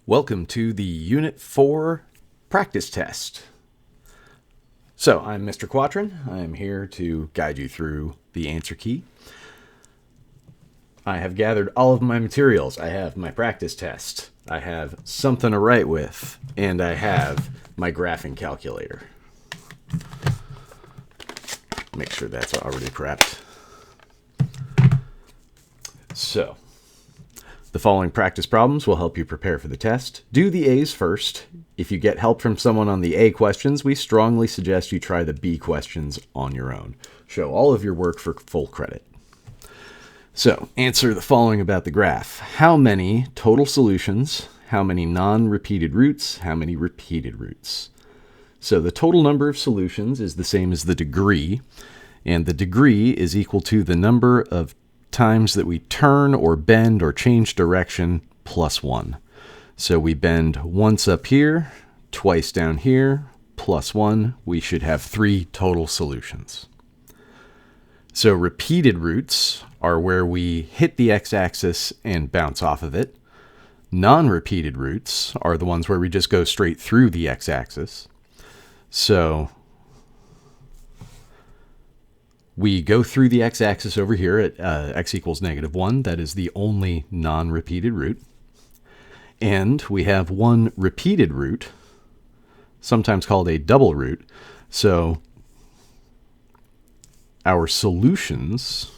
Welcome to the Unit 4 practice test. So, I'm Mr. Quatrin. I'm here to guide you through the answer key. I have gathered all of my materials. I have my practice test. I have something to write with. And I have my graphing calculator. Make sure that's already prepped. So, the following practice problems will help you prepare for the test. Do the A's first. If you get help from someone on the A questions, we strongly suggest you try the B questions on your own. Show all of your work for full credit. So, answer the following about the graph. How many total solutions? How many non-repeated roots? How many repeated roots? So, the total number of solutions is the same as the degree, and the degree is equal to the number of times that we turn or bend or change direction plus 1. So we bend once up here, twice down here, plus 1. We should have 3 total solutions. So repeated roots are where we hit the x-axis and bounce off of it. Non-repeated roots are the ones where we just go straight through the x-axis. So we go through the x-axis over here at x equals -1. That is the only non-repeated root. And we have one repeated root, sometimes called a double root. So our solutions,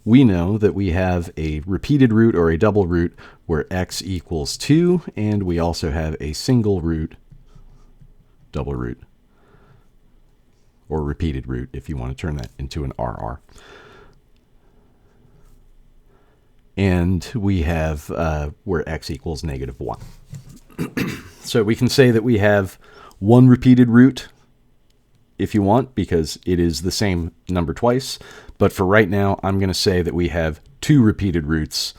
we know that we have a repeated root or a double root where x equals 2, and we also have a single root, double root, or repeated root if you want to turn that into an RR. And we have where x equals -1. So we can say that we have one repeated root if you want, because it is the same number twice. But for right now, I'm going to say that we have 2 repeated roots,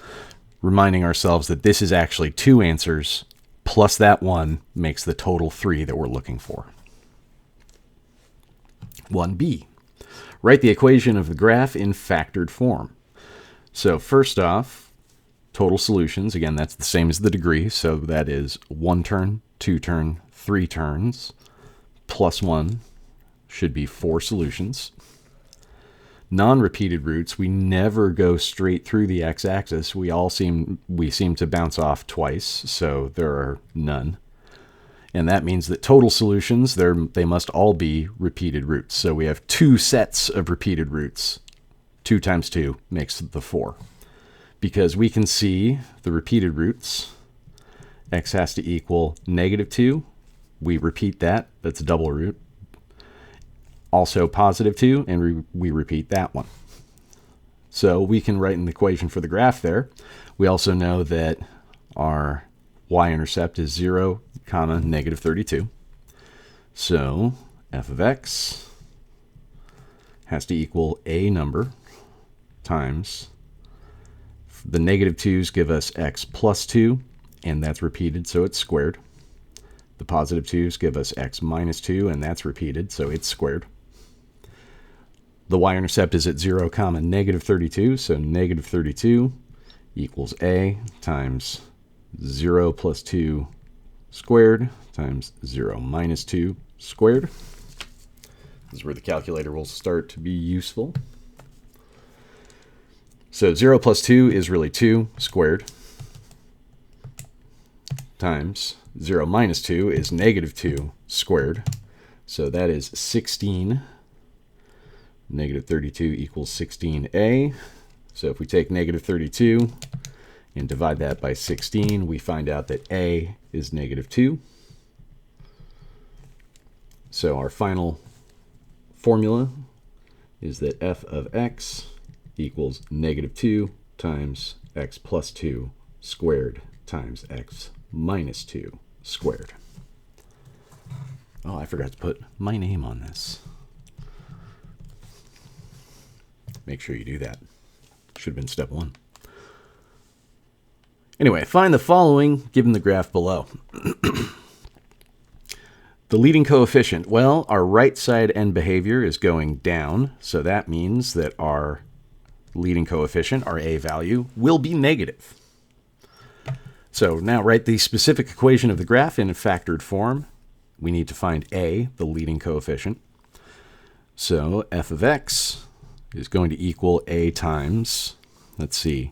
reminding ourselves that this is actually 2 answers, plus that 1 makes the total 3 that we're looking for. 1b, write the equation of the graph in factored form. So first off, total solutions, again, that's the same as the degree, so that is 1 turn, 2 turn, 3 turns, plus 1 should be 4 solutions. Non-repeated roots, we never go straight through the x-axis. We seem to bounce off twice, so there are none. And that means that total solutions, they must all be repeated roots. So we have 2 sets of repeated roots. 2 times 2 makes the 4. Because we can see the repeated roots, x has to equal -2. We repeat that. That's a double root. Also +2, and we repeat that one. So we can write an equation for the graph there. We also know that our y-intercept is 0, -32. So f of x has to equal a number times the -2's give us x plus 2, and that's repeated, so it's squared. The +2's give us x minus 2, and that's repeated, so it's squared. The y-intercept is at 0, -32, so -32 equals a times 0 plus 2 squared times 0 minus 2 squared. This is where the calculator will start to be useful. So 0 plus 2 is really 2 squared times 0 minus 2 is -2 squared. So that is 16. -32 equals 16a. So if we take -32 and divide that by 16, we find out that a is -2. So our final formula is that f of x equals -2 times x plus 2 squared times x minus 2 squared. Oh, I forgot to put my name on this. Make sure you do that. Should have been step 1. Anyway, find the following given the graph below. The leading coefficient, well, our right side end behavior is going down, so that means that our leading coefficient, our a value, will be negative. So now write the specific equation of the graph in factored form. We need to find a, the leading coefficient. So f of x is going to equal a times, let's see,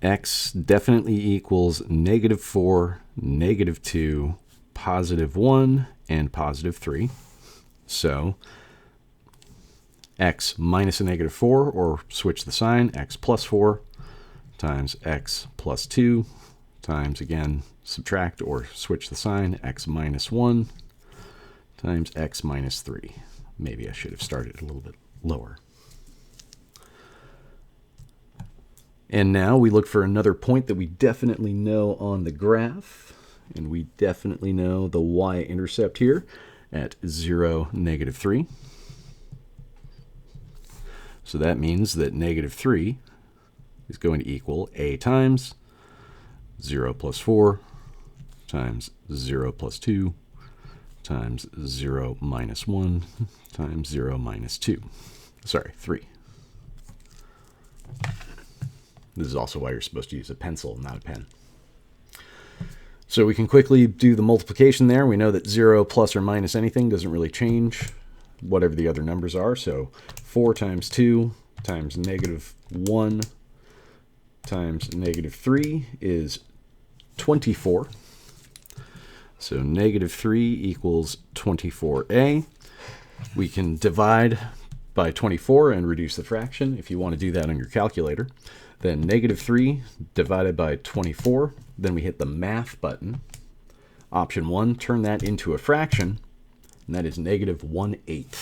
x definitely equals -4, -2, +1, and +3. So x minus a -4, or switch the sign, x plus 4 times x plus 2 times, again, subtract or switch the sign, x minus 1 times x minus 3. Maybe I should have started a little bit lower. And now we look for another point that we definitely know on the graph. And we definitely know the y-intercept here at 0, -3. So that means that -3 is going to equal a times 0 plus 4 times 0 plus 2 times 0 minus 1 times 0 minus 2. Sorry, 3. This is also why you're supposed to use a pencil, not a pen. So we can quickly do the multiplication there. We know that 0 plus or minus anything doesn't really change whatever the other numbers are. So 4 times 2 times -1 times -3 is 24. So -3 equals 24a. We can divide by 24 and reduce the fraction if you want to do that on your calculator. Then -3 divided by 24. Then we hit the math button. Option 1, turn that into a fraction, and that is -1/8.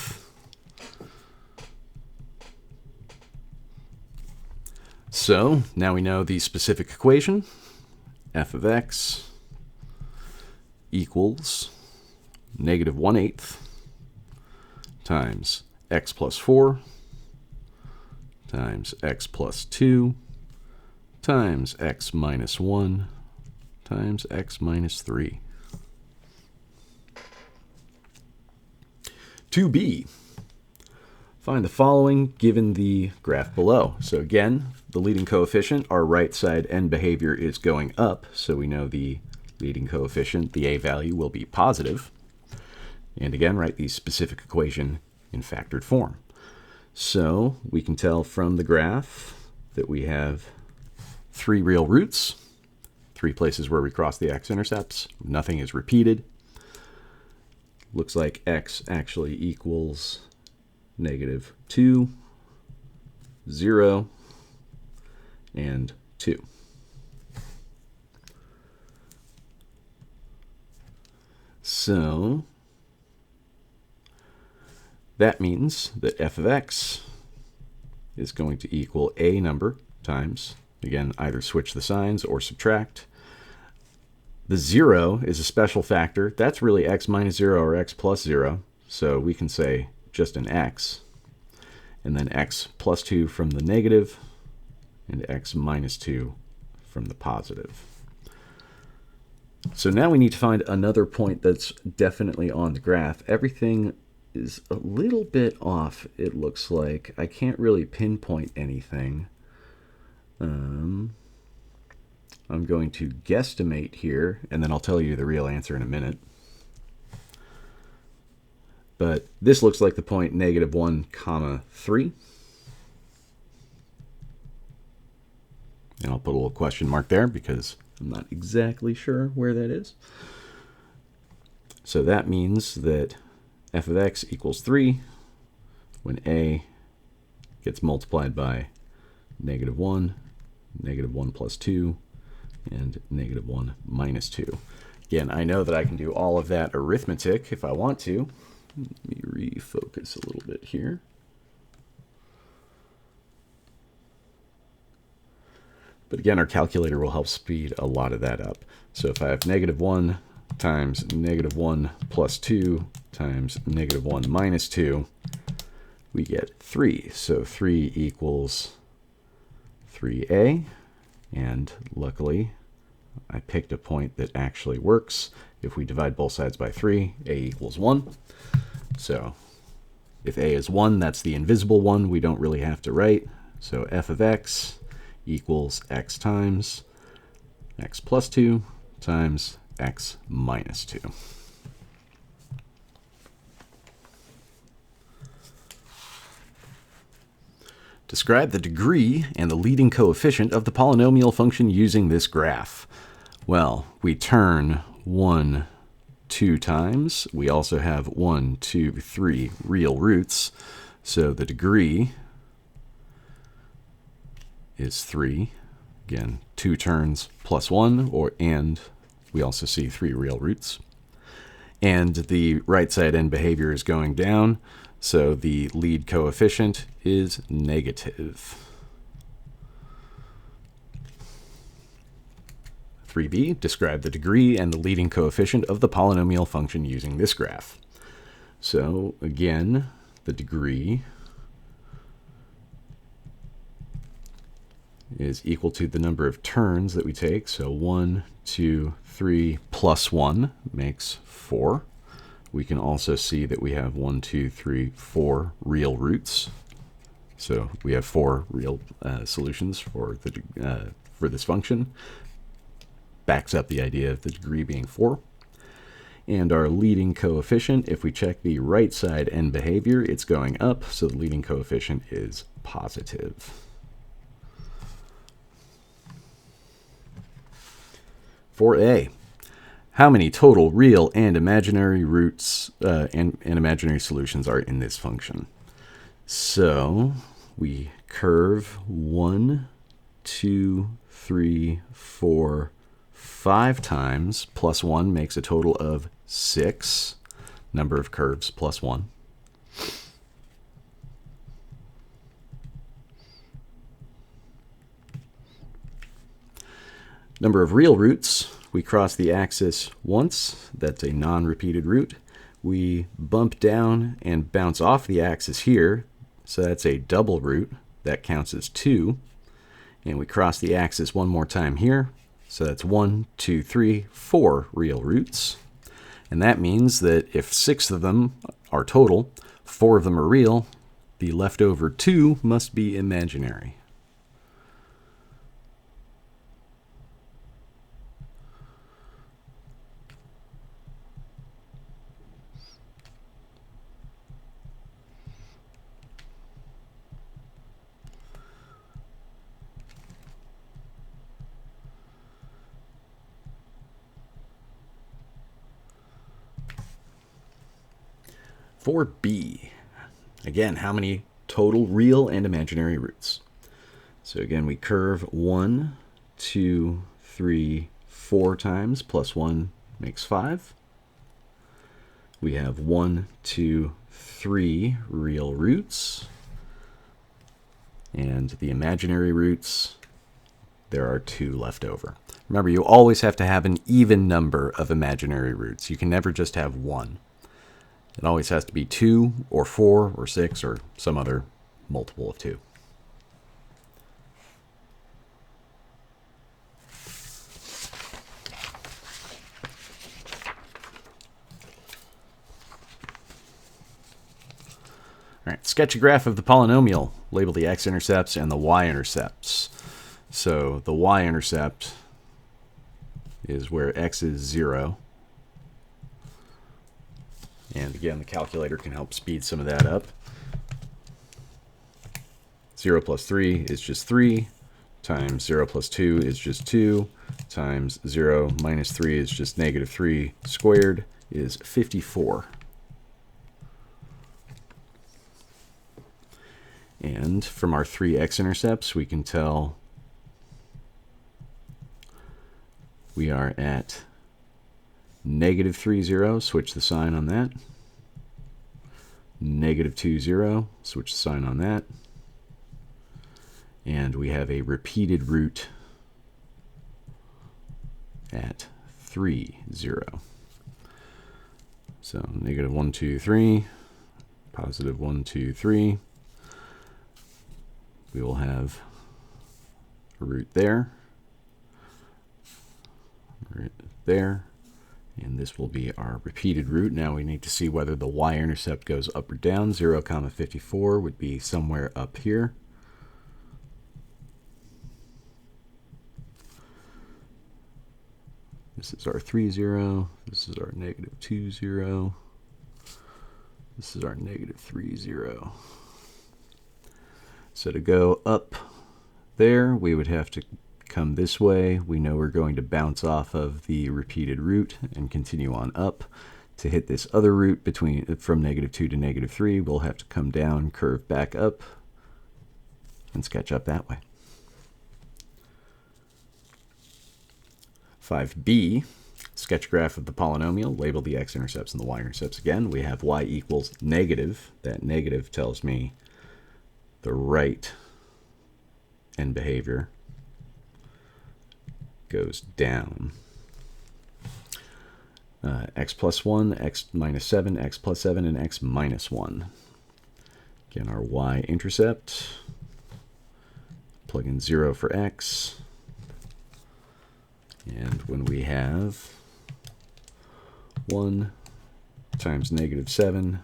So now we know the specific equation. F of x equals -1/8 times x plus 4 times x plus 2 times x minus 1 times x minus 3. 2b. Find the following given the graph below. So again, the leading coefficient, our right side end behavior is going up, so we know the leading coefficient, the a value, will be positive. And again, write the specific equation in factored form. So we can tell from the graph that we have 3 real roots, 3 places where we cross the x-intercepts. Nothing is repeated. Looks like x actually equals -2, 0, and 2. So that means that f of x is going to equal a number times, again, either switch the signs or subtract. The 0 is a special factor. That's really x minus 0 or x plus 0. So we can say just an x. And then x plus 2 from the negative and x minus 2 from the positive. So now we need to find another point that's definitely on the graph. Everything is a little bit off, it looks like. I can't really pinpoint anything. I'm going to guesstimate here, and then I'll tell you the real answer in a minute. But this looks like the point -1, 3. And I'll put a little question mark there because I'm not exactly sure where that is. So that means that f of x equals 3 when a gets multiplied by -1, -1 plus 2, and -1 minus 2. Again, I know that I can do all of that arithmetic if I want to. Let me refocus a little bit here. But again, our calculator will help speed a lot of that up. So if I have -1 times -1 plus 2 times -1 minus 2, we get 3. So 3 equals 3a. And luckily, I picked a point that actually works. If we divide both sides by 3, a equals 1. So if a is 1, that's the invisible one we don't really have to write. So f of x equals x times x plus 2 times x minus 2. Describe the degree and the leading coefficient of the polynomial function using this graph. Well, we turn 1, 2 times. We also have 1, 2, 3 real roots. So the degree is 3. Again, 2 turns plus 1, and we also see 3 real roots. And the right side end behavior is going down, so the lead coefficient is negative. 3b, describe the degree and the leading coefficient of the polynomial function using this graph. So again, the degree is equal to the number of turns that we take. So 1, 2, 3 plus 1 makes 4. We can also see that we have 1, 2, 3, 4 real roots. So we have 4 real solutions for this function. Backs up the idea of the degree being 4. And our leading coefficient, if we check the right side end behavior, it's going up, so the leading coefficient is positive. 4a. How many total real and imaginary roots and imaginary solutions are in this function? So we curve 1, 2, 3, 4, 5 times, plus 1 makes a total of 6. Number of curves plus 1. Number of real roots, we cross the axis once. That's a non-repeated root. We bump down and bounce off the axis here, so that's a double root. That counts as 2. And we cross the axis one more time here, so that's 1, 2, 3, 4 real roots. And that means that if 6 of them are total, 4 of them are real, the leftover 2 must be imaginary. For B, again, how many total real and imaginary roots? So again, we curve 1, 2, 3, 4 times, plus 1 makes 5. We have 1, 2, 3 real roots. And the imaginary roots, there are 2 left over. Remember, you always have to have an even number of imaginary roots. You can never just have 1. It always has to be 2 or 4 or 6 or some other multiple of 2. All right, sketch a graph of the polynomial. Label the x-intercepts and the y-intercepts. So the y-intercept is where x is 0. And again, the calculator can help speed some of that up. 0 plus 3 is just 3, times 0 plus 2 is just 2, times 0 minus 3 is just negative 3 squared is 54. And from our 3 x-intercepts, we can tell we are at negative 3, 0, switch the sign on that. Negative 2, 0, switch the sign on that. And we have a repeated root at 3, 0. So negative 1, 2, 3, positive 1, 2, 3. We will have a root there, root there, and this will be our repeated root. Now we need to see whether the y-intercept goes up or down. 0, 54 would be somewhere up here. This is our 3, 0. This is our negative 2, 0. This is our negative 3, 0. So to go up there, we would have to come this way. We know we're going to bounce off of the repeated root and continue on up. To hit this other root from negative 2 to negative 3, we'll have to come down, curve back up, and sketch up that way. 5b, sketch graph of the polynomial. Label the x-intercepts and the y-intercepts again. We have y equals negative. That negative tells me the right end behavior goes down. X plus 1, x minus 7, x plus 7, and x minus 1. Again, our y-intercept. Plug in 0 for x. And when we have 1 times negative 7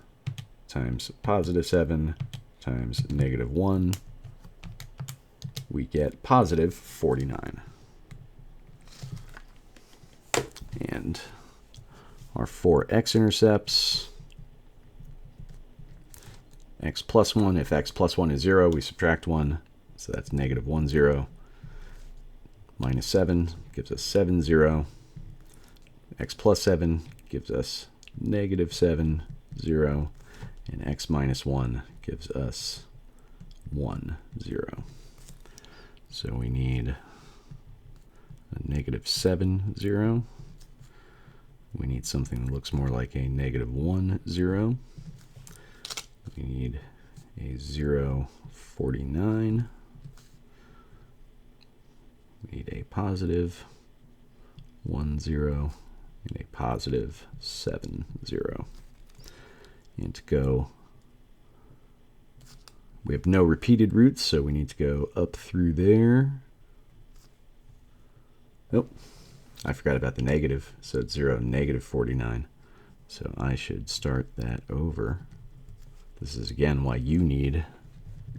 times positive 7 times negative 1, we get positive 49. And our 4 x-intercepts, x plus 1, if x plus 1 is 0, we subtract 1, so that's negative 1, 0. Minus 7 gives us 7, 0. X plus 7 gives us negative 7, 0. And x minus 1 gives us 1, 0. So we need a negative 7, 0. We need something that looks more like a negative 1, 0. We need a 0, 49. We need a positive 1, 0, and a positive 7, 0. And to go, we have no repeated roots, so we need to go up through there. Nope, I forgot about the negative, so it's 0, negative 49. So I should start that over. This is again why you need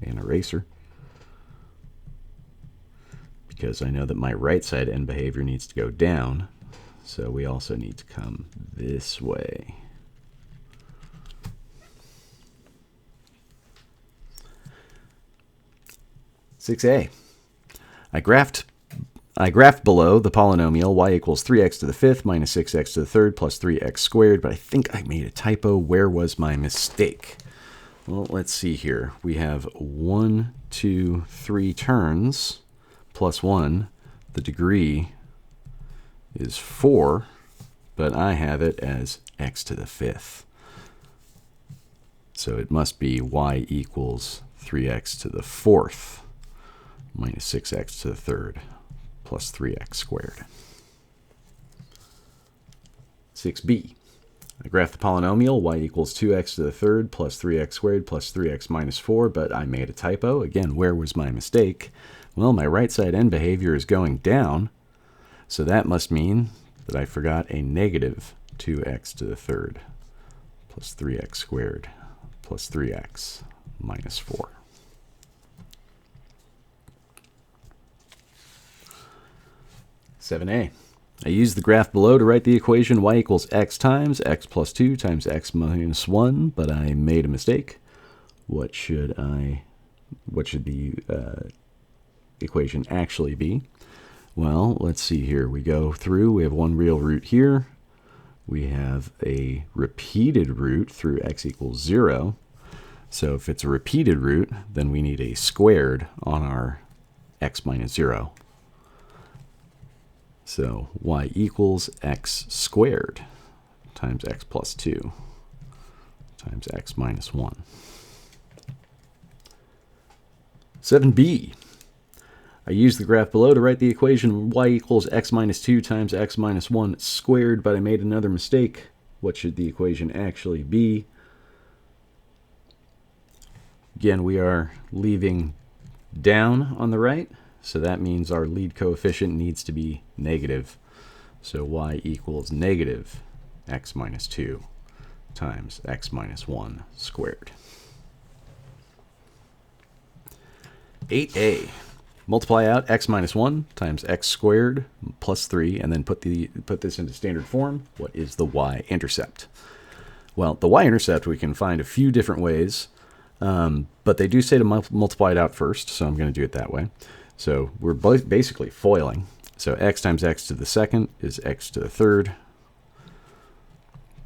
an eraser, because I know that my right side end behavior needs to go down, so we also need to come this way. (6a) I graphed below the polynomial y equals 3x to the 5th minus 6x to the 3rd plus 3x squared, but I think I made a typo. Where was my mistake? Well, let's see here. We have 1, 2, 3 turns plus 1. The degree is 4, but I have it as x to the 5th. So it must be y equals 3x to the 4th minus 6x to the 3rd plus 3x squared. 6b. I graph the polynomial y equals 2x to the 3rd plus 3x squared plus 3x minus 4, but I made a typo. Again, where was my mistake? Well, my right side end behavior is going down, so that must mean that I forgot a negative 2x to the 3rd plus 3x squared plus 3x minus 4. 7a. I use the graph below to write the equation y equals x times x plus 2 times x minus 1, but I made a mistake. What should the equation actually be? Well, let's see here. We go through. We have one real root here. We have a repeated root through x equals 0. So if it's a repeated root, then we need a squared on our x minus 0. So y equals x squared times x plus 2 times x minus 1. 7b. I use the graph below to write the equation y equals x minus 2 times x minus 1 squared, but I made another mistake. What should the equation actually be? Again, we are leaving down on the right, so that means our lead coefficient needs to be negative. So y equals negative x minus 2 times x minus 1 squared. 8a. multiply out x minus 1 times x squared plus 3, and then put this into standard form. What is the y-intercept? Well, the y-intercept we can find a few different ways, but they do say to multiply it out first, so I'm going to do it that way. So we're basically foiling. So x times x to the second is x to the third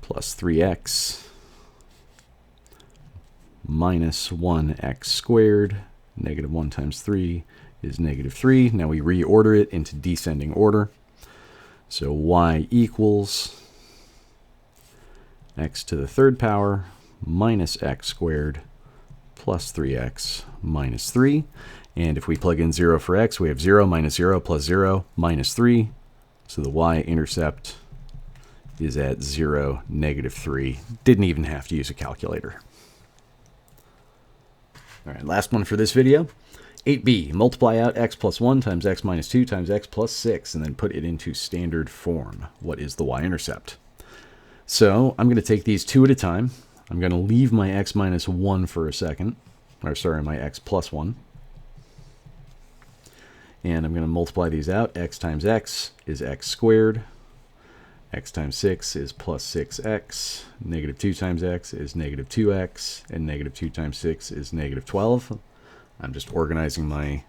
plus 3x minus 1x squared. Negative 1 times 3 is negative 3. Now we reorder it into descending order. So y equals x to the third power minus x squared plus 3x minus 3. And if we plug in 0 for x, we have 0 minus 0 plus 0 minus 3. So the y-intercept is at 0, negative 3. Didn't even have to use a calculator. All right, last one for this video. 8b, multiply out x plus 1 times x minus 2 times x plus 6, and then put it into standard form. What is the y-intercept? So I'm going to take these two at a time. I'm going to leave my x minus 1 for a second, or sorry, my x plus 1. And I'm going to multiply these out. X times x is x squared. X times 6 is plus 6x. Negative 2 times x is negative 2x. And negative 2 times 6 is negative 12. I'm just organizing my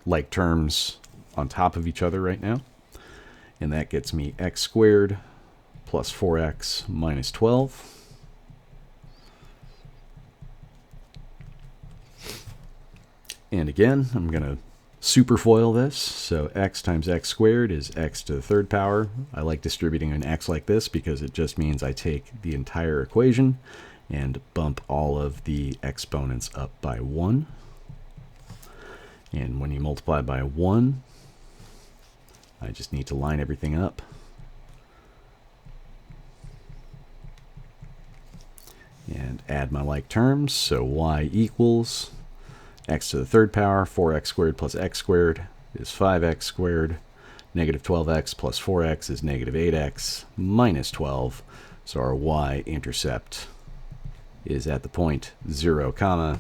like terms on top of each other right now. And that gets me x squared plus 4x minus 12. And again, I'm going to superfoil this. So x times x squared is x to the third power. I like distributing an x like this because it just means I take the entire equation and bump all of the exponents up by 1. And when you multiply by 1, I just need to line everything up. And add my like terms. So y equals x to the third power, 4x squared plus x squared is 5x squared. Negative 12x plus 4x is negative 8x minus 12. So our y-intercept is at the point 0, comma,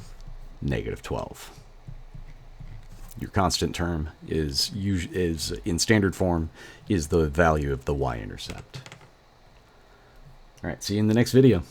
negative 12. Your constant term is in standard form is the value of the y-intercept. All right, see you in the next video.